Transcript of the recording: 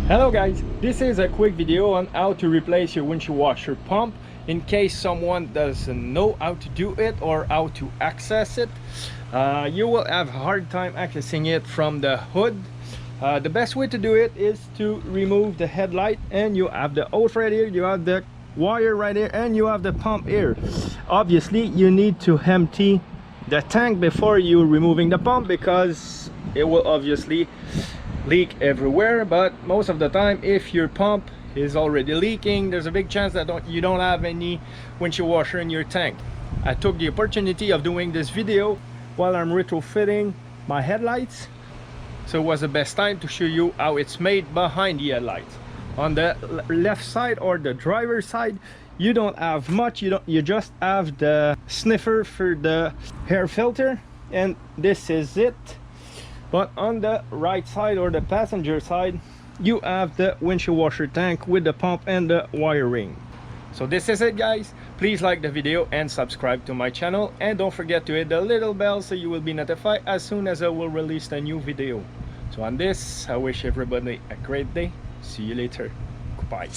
Hello guys, this is a quick video on how to replace your windshield washer pump in case someone doesn't know how to do it or how to access it. You will have a hard time accessing it from the hood. The best way to do it is to remove the headlight, and you have the hose right here, you have the wire right here, and you have the pump here. Obviously you need to empty the tank before you removing the pump because it will obviously leak everywhere. But most of the time, if your pump is already leaking, there's a big chance that you don't have any windshield washer in your tank. I took the opportunity of doing this video while I'm retrofitting my headlights, so it was the best time to show you how it's made behind the headlights. On the left side or the driver's side, you don't have much. You just have the sniffer for the air filter, and this is it. But on the right side or the passenger side, you have the windshield washer tank with the pump and the wiring. So this is it guys. Please like the video and subscribe to my channel, and don't forget to hit the little bell so you will be notified as soon as I will release a new video. So on this, I wish everybody a great day. See you later. Goodbye.